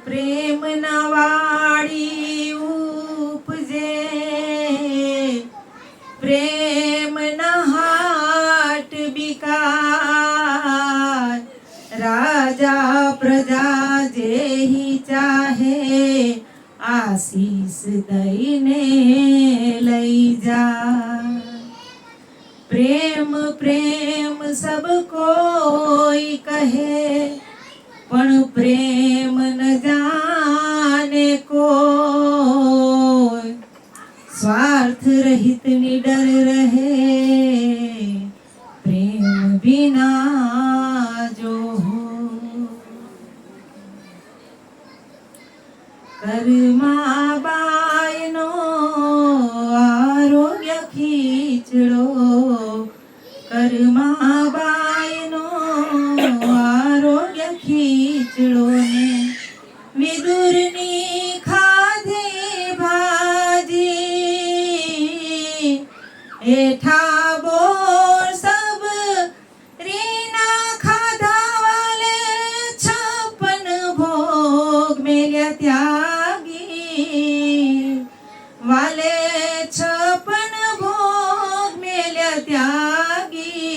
પ્રેમ ના વાળી ઉપજે, પ્રેમ ના હાટ બિકાર, રાજા પ્રજા જેહી ચાહે આશીષ દઈને લઈ જા। પ્રેમ પ્રેમ સબ કોઈ કહે, પણ પ્રેમ ન જાને કોઈ, સ્વાર્થ રહિત નિડર રહે, પ્રેમ વિના જો કર્મા બાયનો આરોગ્ય ખીચડો, કર્મા બાયનો આરોગ્ય ખીચડો ને વિદુરની ખાધી ભાજી, એઠા બોર સબ રીના ખાધા વાલે 56 ભોગ મેલ્યા ત્યાગી, વાલે 56 ભોગ મેલ્યા ત્યાગી,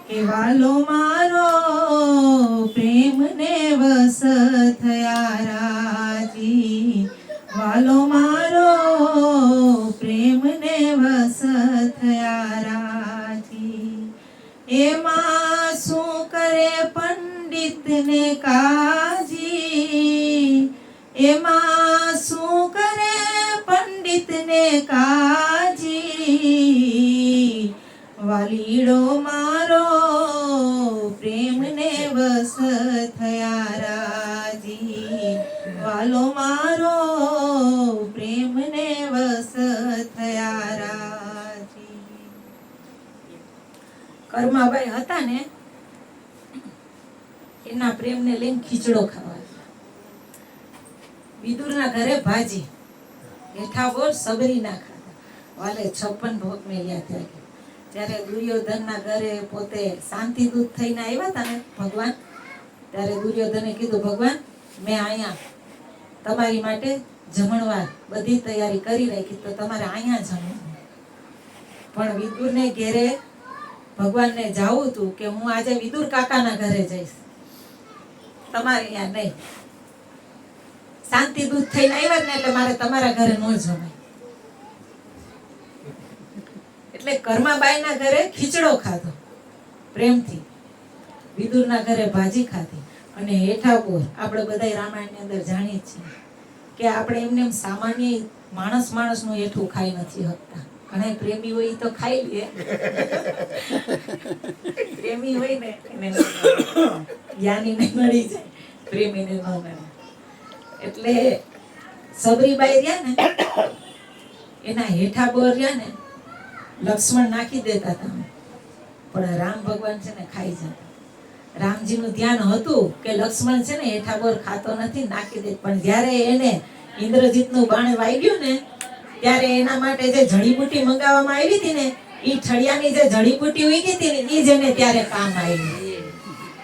કે વાલો મારો પ્રેમ ને વસ થયા રાજી, વાલો મારો પ્રેમ ને વસ થયા રાજી। એમાં શું કરે પંડિત ને કાજી, એમાં શું કરે પંડિત ને કાજી, વાલીડો મારો પ્રેમ ને વસ થયા રાજી, વાલો મારો પ્રેમ ને વસ થયા રાજી। કર્માબાઈ હતા ને, એના પ્રેમ ને લઈને ખીચડો ખાવા, વિદુરના ઘરે ભાજી, હેઠા બોલ સબરી ના ખાધા, વાલે 56 ભોગ મેલ્યા ત્યાગી। ત્યારે દુર્યોધન ના ઘરે પોતે શાંતિ દૂત થઈને આવ્યા હતા ને ભગવાન, ત્યારે દુર્યોધને કીધું, ભગવાન મેં અહીંયા તમારી માટે જમણવાર બધી તૈયારી કરી રાખી, તો તમારે અહીંયા જમવું। પણ વિદુરને ઘેરે ભગવાનને જાવું હતું કે હું આજે વિદુર કાકાના ઘરે જઈશ, તમારે અહીંયા નહીં, શાંતિ દૂત થઈને આવ્યા ને એટલે મારે તમારા ઘરે ન જવાય। એટલે કર્માબાઈના ઘરે ખીચડો ખાધો પ્રેમથી, વિદુરના ઘરે ભાજી ખાધી, અને હેઠા બોર આપણે બધા રામાયણની અંદર જાણીએ છીએ કે આપણે એમને સામાન્ય માણસ માણસનું હેઠું ખાઈ નથી શકતા। ઘણા પ્રેમી હોય તો ખાઈ લે, પ્રેમી હોય ને એને જ્ઞાનીને મળી જાય, પ્રેમીને ન મળે। એટલે સબરીબાઈ રહ્યા ને, એના હેઠા બોર રહ્યા ને લક્ષ્મણ નાખી દેતા હતા, પણ રામ ભગવાન છે ને ખાઈ જતા। રામજીનું ધ્યાન હતું કે લક્ષ્મણ છે ને હેઠા બોર ખાતો નથી, નાખી દે। પણ જ્યારે એને ઇન્દ્રજીતનું બાણ વાગ્યું ને, ત્યારે એના માટે જે જડીબુટી મંગાવવામાં આવી હતી ને, એ ઠળિયાની જે જડીબુટી ઉગી હતી ને, એ જ એને ત્યારે કામ આવી,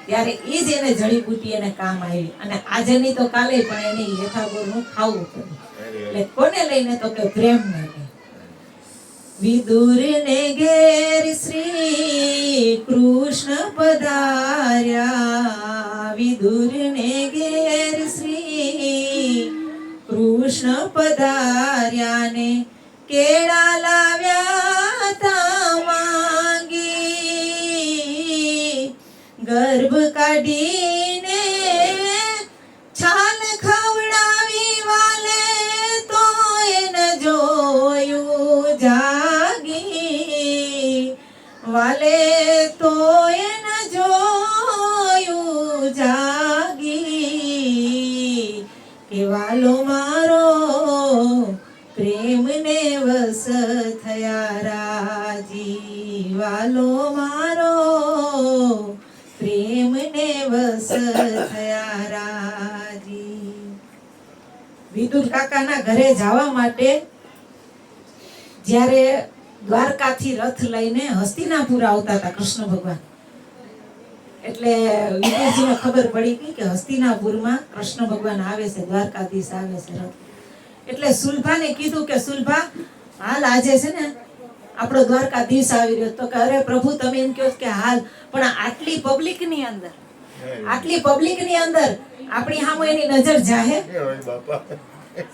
ત્યારે એ જ એને જડીબુટી એને કામ આવી। અને આજે નહીં તો કાલે પણ એને હેઠા બોરનું ખાવું પડ્યું। એટલે કોને લઈને તો કે પ્રેમ ને। વિદુર ને ઘેર શ્રી કૃષ્ણ પધાર્યા, વિદુર ને ઘેર શ્રી કૃષ્ણ પધાર્યા ને કેળા લાવ્યા તા માંગી, ગર્ભ કાઢીને છાલ ખવડાવી વાલે તો એને જોયું જાગી, વાલે તો એને જોયું જાગી, કે વાલો મારો પ્રેમ ને વસ થયા રાજી, વાલો મારો પ્રેમ ને વસ થયા રાજી। વિદુર કાકાના ઘરે જવા માટે જ્યારે દ્વારકાથી રથ લઈને હસ્તિનાપુર આવતા હતા કૃષ્ણ ભગવાન, એટલે વિદુરજીને ખબર પડી ગઈ કે હસ્તિનાપુરમાં કૃષ્ણ ભગવાન આવે છે, દ્વારકાધીશ આવે છે રથ. એટલે સુલભાને કીધું કે સુલભા હાલ આજે છે ને આપણો દ્વારકાધીશ આવી રહ્યો. તો કે અરે પ્રભુ તમે એમ કહો કે હાલ, પણ આટલી પબ્લિકની અંદર આપણી સામે એની નજર જાહે.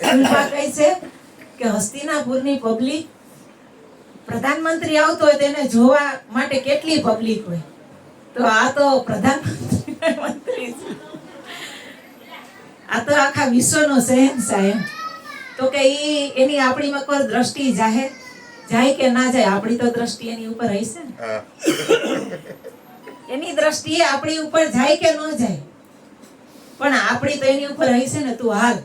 સુલભા કહે છે કે હસ્તિનાપુરની પબ્લિક, પ્રધાનમંત્રી આવતો હોય તેને જોવા માટે કેટલી પબ્લિક હોય, તો આ તો પ્રધાનમંત્રી છે, આ તો આખા વિશ્વનો શહેનશાહ એમ. તો કે એની આપણી ઉપર દ્રષ્ટિ જાય કે ના જાય? આપણી તો દ્રષ્ટિ એની ઉપર હશે ને, એની દ્રષ્ટિ આપણી ઉપર જાય કે ન જાય, પણ આપણી તો એની ઉપર હશે ને. તું હાલ.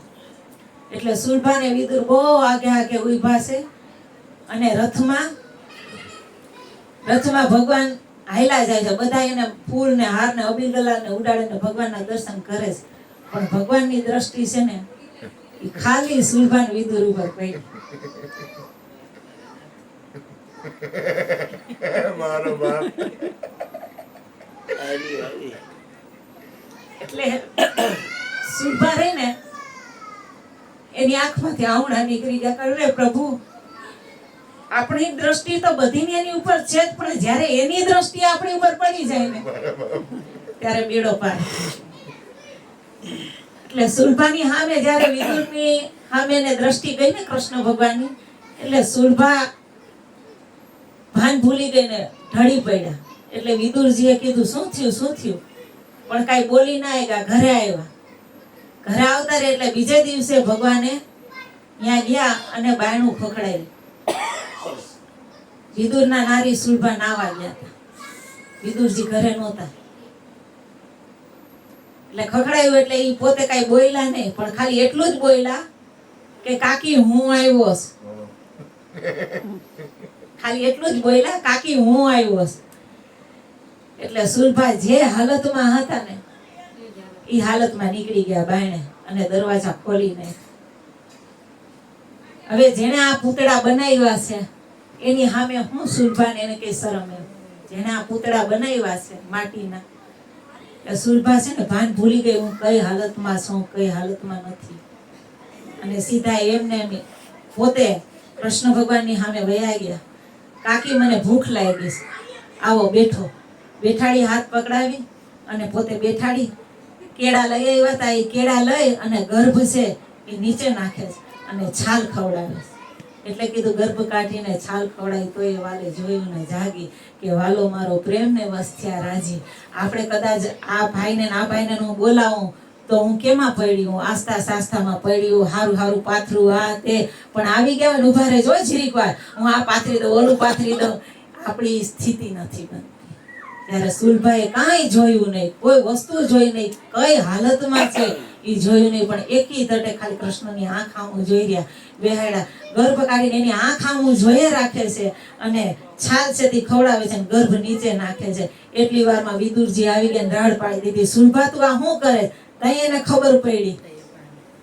એટલે સુલભા ને વિદુર બહુ આગે ઉભા છે અને રથમાં ભગવાન હાલ્યા જાય છે. બધા એને ફૂલ ને હાર ને અબીલ ગુલાલ ને ઉડાડે ને ભગવાનના દર્શન કરે છે, પણ ભગવાનની દ્રષ્ટિ છે ને એ ખાલી સુલભા ને વિદુર ઉપર પડી. મારો બાપ. એટલે સુલભા રહી ને એની આંખમાંથી આંવણા નીકળી ગયા. કરે પ્રભુ, આપણી દ્રષ્ટિ તો બધી એની ઉપર છે જ, પણ જ્યારે એની દ્રષ્ટિ આપણી ઉપર પડી જાય ને ત્યારે બેડો પાર. એટલે સુલભાની સામે જ્યારે વિદુરની સામે ને દ્રષ્ટિ ગઈ ને કૃષ્ણ ભગવાનની, એટલે સુલભા ભાન ભૂલી ગઈ ને ઢળી પડ્યા. એટલે વિદુરજીએ કીધું શું થયું, પણ કાંઈ બોલી ના આવ્યા. ઘરે આવ્યા. ઘરે આવતા રહે એટલે બીજે દિવસે ભગવાને ત્યાં ગયા અને બાયણું ખખડાયું. વિદુરના નારી સુલભા નાવા ગયા હતા. વિદુરજી ઘરે નહોતા એટલે ખખડાયું. એટલે એ પોતે કાંઈ બોલ્યા નહીં, પણ ખાલી એટલું જ બોલ્યા કે કાકી હું આવ્યો છું. ખાલી એટલું જ બોલ્યા, કાકી હું આવ્યો છું. એટલે સુલભા જે હાલતમાં હતા ને એ હાલતમાં નીકળી ગયા બાયણે અને દરવાજા ખોલીને. હવે જેને આ પૂતળા બનાવ્યા છે એની સામે હું સુલભાને એને કઈ શરમ એમ. જેને આ પૂતળા બનાવ્યા છે માટીના, એ સુલભા છે ને ભાન ભૂલી ગઈ, હું કઈ હાલતમાં છું, કઈ હાલતમાં નથી. અને સીધા એમને પોતે કૃષ્ણ ભગવાનની સામે વયા ગયા. કાકી મને ભૂખ લાગી છે, આવો બેઠો. બેઠાડી, હાથ પકડાવી અને પોતે બેઠાડી. કેળા લઈ આવ્યા હતા, એ કેળા લઈ અને ગર્ભ છે એ નીચે નાખે છે અને છાલ ખવડાવે છે. એટલે કીધું ગર્ભ કાઢીને છાલ ખવડાવી તો એ વાલે જોયું ને જાગી કે વાલો મારો પ્રેમ ને વસ્ત્યા રાજી. આપણે કદાચ આ ભાઈને ને આ ભાઈને હું બોલાવું તો હું કેમાં પડી, હું આસ્થા સાસ્તામાં પડ્યું, હારું પાથરું આ તે, પણ આવી ગયા ને ઉભા રહેજો જીરીક વાર, હું આ પાથરી દઉં, ઓલું પાથરી દઉં. આપણી સ્થિતિ નથી બનતી. ત્યારે સુલભાએ કાંઈ જોયું નહીં, કોઈ વસ્તુ જોઈ નહીં, કઈ હાલતમાં છે એ જોયું નહીં, પણ એકી તટે ખાલી કૃષ્ણની આંખ આમું જોઈ રહ્યા. બેહાડા ગર્ભ કાઢીને એની આંખ આમું જોઈએ રાખે છે અને છાલ છે તે ખવડાવે છે અને ગર્ભ નીચે નાખે છે. એટલી વારમાં વિદુરજી આવી ગયા, રાડ પાડી દીધી. સુલભા તું આ શું કરે? તઈ એને ખબર પડી,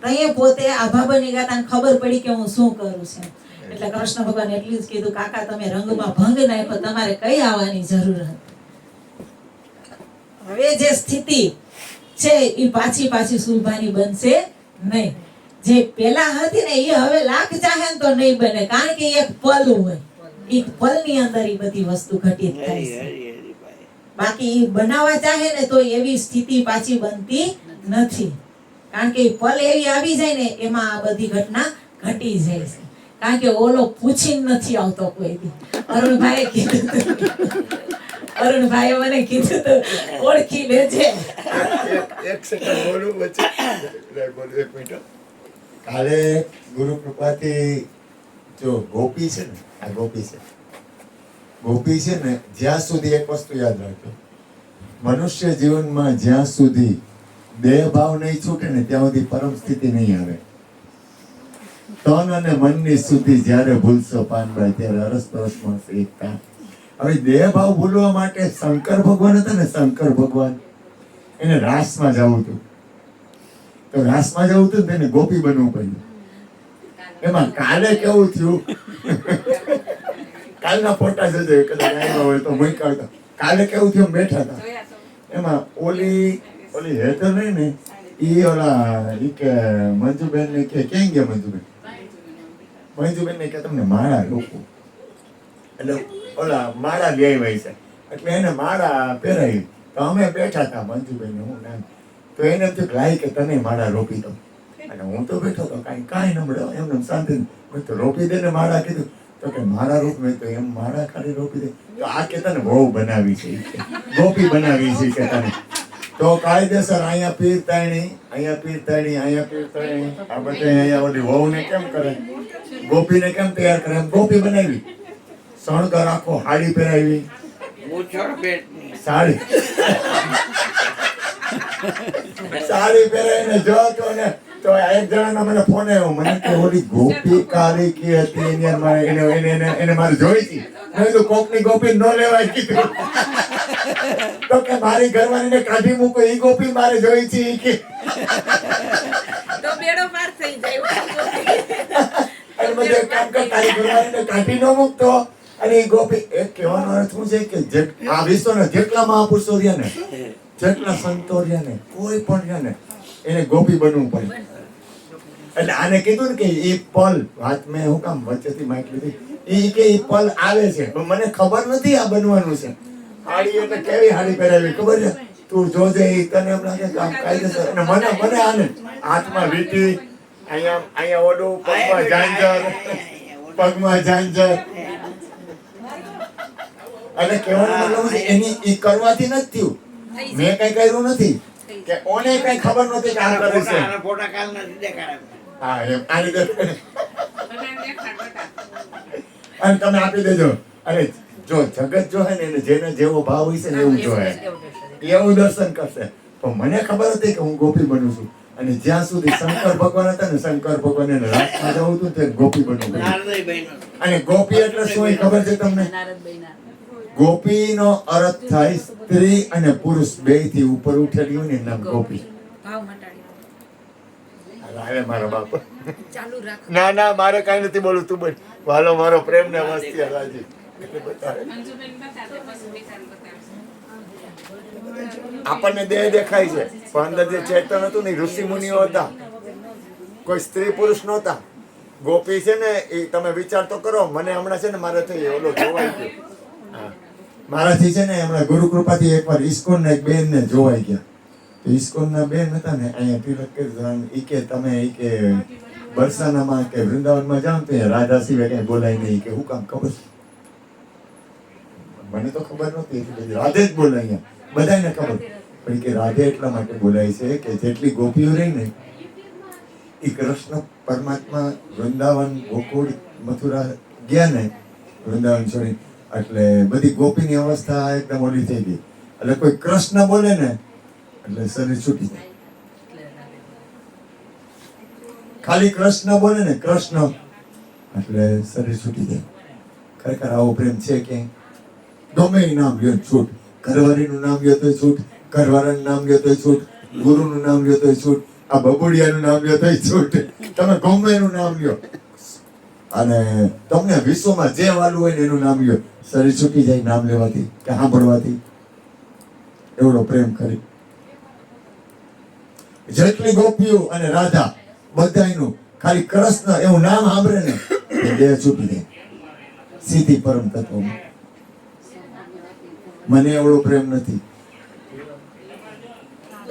તઈ પોતે આભા બની ગયા, તને ખબર પડી કે હું શું કરું છું. એટલે કૃષ્ણ ભગવાન એટલું જ કીધું, કાકા તમે રંગમાં ભંગ નાખ્યો, તમારે કઈ આવવાની જરૂર હતી? હવે જે સ્થિતિ છે એ પાછી સુલભાની બનશે નહીં. જે પેલા હતી ને એ હવે લાખ ચાહે તો નહીં બને, કારણ કે એક પલ હોય, એક પલની અંદર એ બધી વસ્તુ ઘટિત થાય છે. બાકી બનાવવા ચાહે ને તો એવી સ્થિતિ પાછી બનતી નથી, કારણ કે પલ એવી આવી જાય ને એમાં આ બધી ઘટના ઘટી જાય છે. કારણ કે ઓલો પૂછીને નથી આવતો કોઈ દી. અરુણભાઈ કીધું, અરુણભાઈ મને કીધું તો ઓળખી લેજે. એક સેકન્ડ બોલું વચ્ચે. બોલું 1 મિનિટ. કાલે ગુરુ કૃપાથી જો ગોપી છે ને, આ ગોપી છે ને, જ્યાં સુધી એક વસ્તુ યાદ રાખજો, મનુષ્ય જીવનમાં જ્યાં સુધી દેહ ભાવ નહીં છૂટે ને ત્યાં સુધી પરમ સ્થિતિ નહીં આવે. તન અને મનની સુધી જ્યારે ભૂલશો પાનભાઈ ત્યારે અરસ મળશે એકતા. હવે દેહ ભાવ ભૂલવા માટે શંકર ભગવાન હતા ને, શંકર ભગવાન એને રાસમાં જવું હતું. તો રાસમાં જવું હતું ને તેને ગોપી બનવું પડ્યું. એમાં કાલે કેવું થયું, કાલના ફોટા જજો કદાચ આવ્યા હોય તો મૂક્યા. કાલે કેવું થયું, બેઠા હતા એમાં ઓલી હેતર નહીં ને ઈ ઓલા ઈ કે મંજુબેન ને કે ક્યાં ગયા મંજુબેન ને કે તમને માળા રોકું એટલે ઓલા માળા લઈ આવી છે એટલે એને માળા પહેરાવી તો અમે બેઠા હતા મંજુબેન ને હું નામ તો એને એમ થયું લાઈ કે તને માળા રોપી દઉં અને હું તો બેઠો તો કાંઈ ન મળે એમને શાંતિ મેં તો રોપી દે ને માળા કીધું તો કે માળા રોપ મેં તો એમ માળા ખાલી રોપી દે તો આ કે તને બહુ બનાવી છે ઈ કે ગોપી બનાવી છે કે તને તો કાયદેસર અહીંયા પીર તાણી અહીંયા પીર તાણી અહીંયા પીર તાણી આ બધે અહીંયા ઓલી વહુને કેમ કરે ગોપીને કેમ તૈયાર કરે એમ ગોપી બનાવી શણગાર આખો હાડી પહેરાવી સાડી સાડી પહેરાવીને જો તો ને તો એક જણાનો મને ફોન આવ્યો મને કે ઓલી ગોપી કાળી કી હતી એને મારે જોઈ હતી મેં કીધું કોકની ગોપી ન લેવાય કીધું તો કે મારી ઘરવાળીને કાઢી મૂકો ઈ ગોપી મારે જોઈ છે ઈ કે તો બેડો પાર થઈ જાય અને બધે કામ કર તારી ઘરવાળીને કાઢી ન મૂકતો અને ઈ ગોપી એક કહેવાનો અર્થ શું છે કે આ વિશ્વના જેટલા મહાપુરુષો રહ્યા ને જેટલા સંતો રહ્યા ને કોઈ પણ રહ્યા ને એને ગોપી બનવું પડે એટલે આને કીધું ને કે એ પલ વાત મેં હું કામ વચ્ચેથી માઇક લીધી ઈ કે ઈ પલ આવે છે પણ મને ખબર નથી આ બનવાનું છે હાડી એટલે કેવી હાડી પહેરાવી ખબર છે તું જોજે ઈ તને એમ લાગે કે આમ કાયદેસર અને મને આને હાથમાં વીંટી અહીંયા ઓડું પગમાં ઝાંઝર અને કહેવાનું મતલબ છે એની ઈ કરવાથી નથી થયું મેં કઈ કર્યું નથી કે ઓને કઈ ખબર નથી કે આ કરે છે ફોટા કાલ નથી દેખાડે હા એમ આની દે અને તમે આપી દેજો અરે જો જગત જો હે ને એને જેને જેવો ભાવ હોય છે ને એવું જોહે એવું દર્શન કરશે પણ મને ખબર હતી કે હું ગોપી બનું છું અને જ્યાં સુધી શંકર ભગવાન હતા ને શંકર ભગવાન એને રાતમાં જવું હતું તે ગોપી બનવું અને ગોપી એટલે શું ખબર છે તમને ગોપીનો અર્થ થાય સ્ત્રી અને પુરુષ બેય થી ઉપર ઉઠેલી હોય ને એનું નામ ગોપી ભાવ મટાડી અરે મારો બાપ ચાલુ રાખ ના મારે કઈ નથી બોલું તું બોલ વાલો મારો પ્રેમ ને મસ્તી રાજી એટલે બતાવે આપણને દેહ દેખાય છે પણ અંદર જે ચેતન હતું ને ઋષિ મુનિઓ હતા કોઈ સ્ત્રી પુરુષ નહોતા ગોપી છે ને એ તમે વિચાર તો કરો મને હમણાં છે ને મારે થઈ ઓલો જોવાઈ ગયો મારાથી છે ને હમણાં ગુરુ કૃપાથી એકવાર ઇસ્કોન ના એક બેન ને જોવાઈ ગયા તો ઇસ્કોન ના બેન હતા ને અહીંયા તિલક કરી ઈ કે તમે ઈ કે બરસાનામાં કે વૃંદાવનમાં જાઓ તો રાધા સિવાય કઈ બોલાય નહીં કે હું કામ ખબર મને તો ખબર નહોતી એટલી બધી રાધે જ બોલાય અહીંયા બધાને ખબર પણ કે રાધે એટલા માટે બોલાય છે કે જેટલી ગોપીઓ રહી ને એ કૃષ્ણ પરમાત્મા વૃંદાવન ગોકુળ મથુરા ગયા ને વૃંદાવન છોડી એટલે બધી ગોપીની અવસ્થા એકદમ ઓલી થઈ ગઈ એટલે કોઈ કૃષ્ણ બોલે ને એટલે શરીર છૂટી જાય ખાલી કૃષ્ણ બોલે ને કૃષ્ણ એટલે શરીર છૂટી જાય ખરેખર આવો પ્રેમ છે ક્યાંય ગમે એ નામ લ્યો છૂટ ઘરવાળીનું નામ લ્યો તો છૂટ ઘરવાળાનું નામ લ્યો તો છૂટ ગુરુનું નામ લ્યો તો છૂટ આ બબુડિયાનું નામ લ્યો તો છૂટ તમે ગમે એનું નામ લ્યો અને તમને વિશ્વમાં જે વાલું હોય ને એનું નામ લ્યો શરીર છૂટી જાય નામ લેવાથી કે સાંભળવાથી એવડો પ્રેમ કરી જેટલી ગોપીઓ અને રાધા બધાયનું ખાલી કૃષ્ણ એવું નામ સાંભળે ને એ દેહ છૂટી જાય સીધી પરમ તત્વમાં મને એવડો પ્રેમ નથી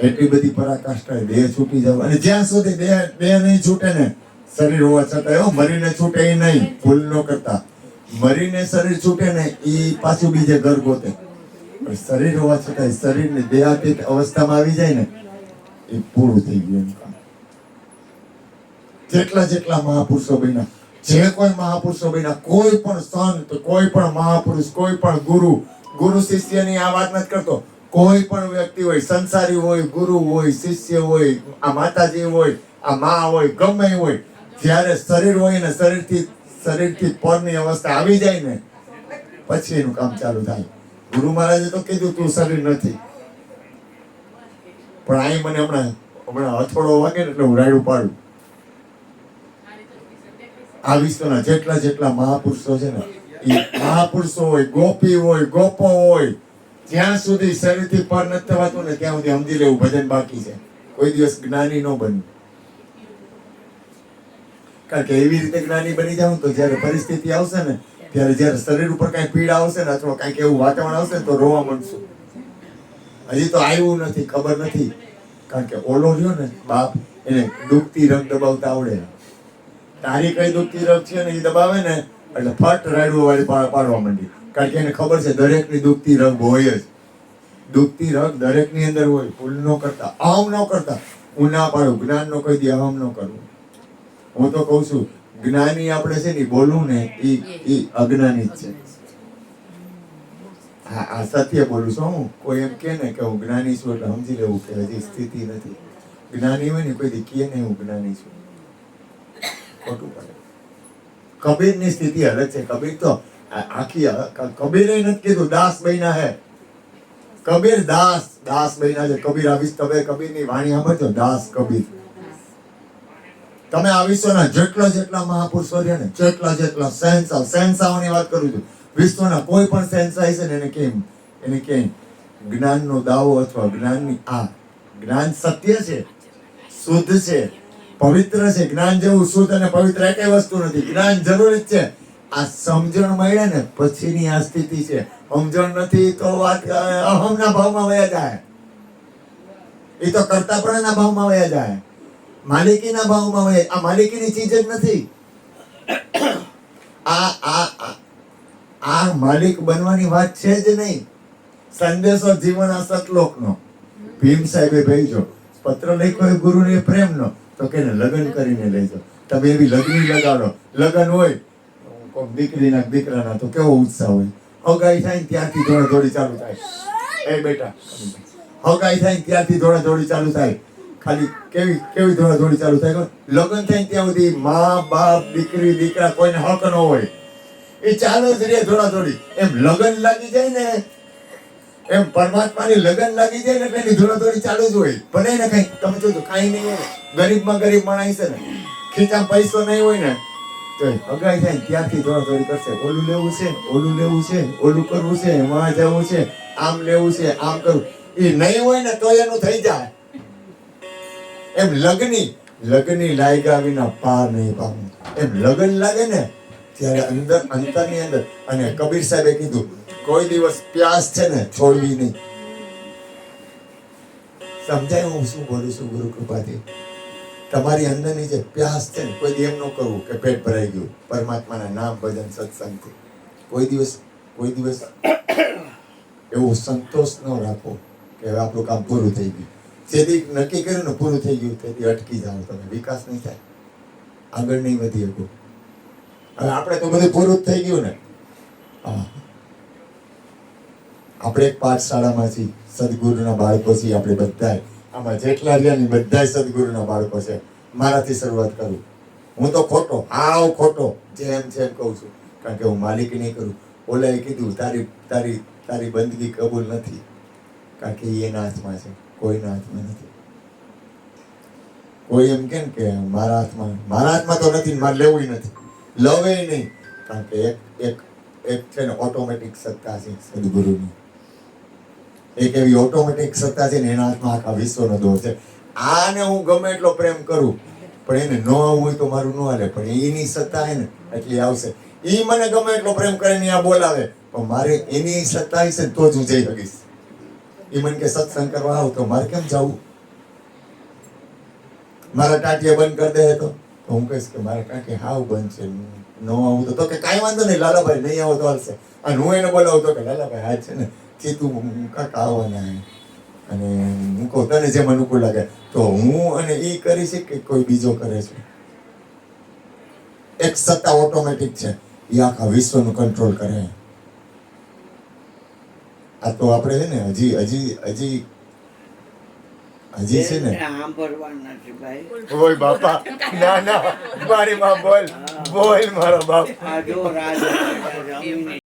એટલી બધી પરાકાષ્ઠા દેહ છૂટી જાવ અને જ્યાં સુધી દેહ નહીં છૂટે ને શરીર હોવા છતાં એવો મરીને છૂટે એ નહીં ભૂલ ન કરતા મરીને શરીર છૂટે ને એ પાછું બીજે ઘર ગોતે શરીર હોવા છતાં શરીરની દેહાતીત અવસ્થામાં આવી જાય ને એ પૂરું થઈ ગયું એમ કામ જેટલા મહાપુરુષો બન્યા જે કોઈ મહાપુરુષો બન્યા કોઈ પણ સંત કોઈ પણ મહાપુરુષ કોઈ પણ ગુરુ શિષ્યની આ વાત નથી કરતો કોઈ પણ વ્યક્તિ હોય સંસારી હોય ગુરુ હોય શિષ્ય હોય આ માતાજી હોય આ મા હોય ગમે હોય જ્યારે શરીર હોય ને શરીરથી પરની અવસ્થા આવી જાય ને પછી એનું કામ ચાલુ થાય ગુરુ મહારાજે તો કીધું તું શરીર નથી પણ અહીં મને હમણાં હથોડો વાગે ને એટલે હું રાયડું પાડું આ વિશ્વના જેટલા મહાપુરુષો છે ને એ મહાપુરુષો હોય ગોપી હોય ગોપો હોય જ્યાં સુધી શરીરથી પર નથી થવાતું ને ત્યાં સુધી સમજી લેવું ભજન બાકી છે. કોઈ દિવસ જ્ઞાની ન બનવું. કારણ કે એવી રીતે જ્ઞાની બની જાવ તો જ્યારે પરિસ્થિતિ આવશે ને ત્યારે જ્યારે શરીર ઉપર કઈ પીડા આવશે ને અથવા કઈક એવું વાતાવરણ આવશે ને તો રોવા માંડશું. હજી તો આવ્યું નથી, ખબર નથી. કારણ કે ઓલો રહ્યો ને બાપ, એને દુખતી રગ દબાવતા આવડે. તારી કઈ દુખતી રગ છે ને એ દબાવે ને એટલે ફટ રાયડું વાળી પાડવા માંડી. કારણ કે એને ખબર છે દરેકની દુખતી રગ હોય જ. દુખતી રગ દરેકની અંદર હોય. ભૂલ ન કરતા, અહમ ન કરતા. હું ના પાડું, જ્ઞાન નો કહી દે, અહમ ન કરવું. હું તો કઉ છું જ્ઞાની આપણે છે ને બોલવું ને એ અજ્ઞાની જ છે. હા, આ સત્ય બોલું છું હું. કોઈ એમ કે ને કે હું જ્ઞાની છું એટલે સમજી લેવું કે હજી સ્થિતિ નથી. જ્ઞાની હોય ને કોઈ દી કે નહીં હું જ્ઞાની છું, ખોટું પડે. કબીરની સ્થિતિ અલગ છે. કબીર તો આખી કબીરે નથી કીધું દાસ બન્યા હે. કબીર દાસ બન્યા છે. કબીર આવીશ તમે કબીરની વાણી સાંભળજો, દાસ કબીર. તમે આ વિશ્વના જેટલા મહાપુરુષો છે ને જેટલા શહેનશાહોની વાત કરું છું. વિશ્વના કોઈ પણ શહેનશાહી છે ને એને કેમ જ્ઞાનનો દાવો અથવા જ્ઞાનની જ્ઞાન સત્ય છે, શુદ્ધ છે, પવિત્ર છે. જ્ઞાન જેવું શુદ્ધ અને પવિત્ર એકેય વસ્તુ નથી. જ્ઞાન જરૂરી જ છે. આ સમજણ મળે ને પછીની આ સ્થિતિ છે. સમજણ નથી તો વાત અહમના ભાવમાં વયા જાય. એ તો કરતાપણાના ભાવમાં વયા જાય. માલિકીના ભાવમાં વયા. આ માલિકીની ચીજ જ નથી. આ માલિક બનવાની વાત છે જ નહીં. સંદેશો જીવન આ સતલોકનો. ભીમ સાહેબે ભેજો પત્ર લખ્યો ગુરુને પ્રેમનો, તો કે લગ્ન કરીને લેજો. તમે એવી લગ્ની લગાડો. લગ્ન હોય કોઈ દીકરીના દીકરાના તો કેવો ઉત્સાહ હોય. હગાઈ થાય ત્યારથી દોડાદોડી ચાલુ થાય. એ બેટા, હગાઈ થાય ત્યારથી દોડાદોડી ચાલુ થાય. ખાલી કેવી દોડાદોડી ચાલુ થાય. લગ્ન થાય ત્યાં સુધી મા બાપ દીકરી દીકરા કોઈને હક ન હોય. એ ચાલુ જ રહે દોડાદોડી. એમ લગ્ન લાગી જાય ને, એમ પરમાત્માની લગ્ન લાગી જાય ને એટલે એની દોડાદોડી ચાલુ જ હોય. ભલે ને કઈ તમે જોજો કાંઈ નહીં હોય. ગરીબમાં ગરીબ માણસ છે ને, ખીચામાં પૈસો નહીં હોય ને તો હગાઈ થાય ત્યારથી દોડાદોડી કરશે. ઓલું લેવું છે, ઓલું લેવું છે, ઓલું કરવું છે, એમાં જવું છે, આમ લેવું છે, આમ કરવું. એ નહીં હોય ને તો એનું થઈ જાય. એમ લગ્ની લાગ્યા વિના પાર નહીં પામું. એમ લગન લાગે ને ત્યારે અંતરની અંદર. અને કબીર સાહેબે કીધું કોઈ દિવસ પ્યાસ છે ને છોડવી નહીં. સમજાય હું શું બોલું છું? ગુરુ કૃપાથી તમારી અંદરની જે પ્યાસ છે ને કોઈ એમ ન કરવું કે પેટ ભરાઈ ગયું. પરમાત્માના નામ ભજન સત્સંગથી કોઈ દિવસ એવો સંતોષ ન રાખો કે હવે આપણું કામ પૂરું થઈ ગયું. જેથી નક્કી કર્યું ને પૂરું થઈ ગયું તેથી અટકી જાઓ. તમે વિકાસ નહીં થાય, આગળ નહીં વધી શકો. હવે આપણે તો બધું પૂરું જ થઈ ગયું ને. આપણે એક પાઠશાળામાં છીએ, સદગુરુના બાળકો છીએ આપણે બધા. આમાં જેટલા રહ્યા ને બધા સદગુરુના બાળકો છે. મારાથી શરૂઆત કરું. હું તો ખોટો, હાવ ખોટો જેમ કહું છું. કારણ કે હું માલિક નહીં કરું. ઓલાએ કીધું તારી બંદગી કબૂલ નથી. કારણ કે એના હાથમાં છે, કોઈના હાથમાં નથી. કોઈ એમ કેમ કે મારા હાથમાં તો નથી, મારે લેવું નથી, લવે નહીં. કારણ કે એક છે ને ઓટોમેટિક સત્તા છે સદગુરુની. એક એવી ઓટોમેટિક સત્તા છે ને એના હાથમાં આખા વિશ્વનો દોર છે. આને હું ગમે એટલો પ્રેમ કરું પણ એને ન આવવું હોય તો મારું ન હાલે. પણ એની સત્તા છે ને એટલી આવશે. એ મને ગમે એટલો પ્રેમ કરે ને આ બોલાવે પણ મારે એની સત્તા હશે તો જ હું જઈ શકીશ. એ મને કે સત્સંગ કરવા આવ તો મારે કેમ જવું? મારા ટાટિયા બંધ કરી દે તો હું કહીશ કે મારા ટાંકી હાવ બંધ છે, ન આવું તો કે કાંઈ વાંધો નહીં લાલાભાઈ, નહીં આવો તો હાલશે. અને હું એને બોલાવું તો કે લાલાભાઈ હાજ છે ને ચીતું કાકા આવવાના. અને હું કહું તને જેમ અનુકૂળ લાગે તો હું અને એ કરી છે કે કોઈ બીજો કરે છે. એક સત્તા ઓટોમેટિક છે, એ આખા વિશ્વનું કંટ્રોલ કરે. આ તો આપણે છે ને હજી છે ને ઓય બાપા, ના મારી માં બોલ મારો બાપ.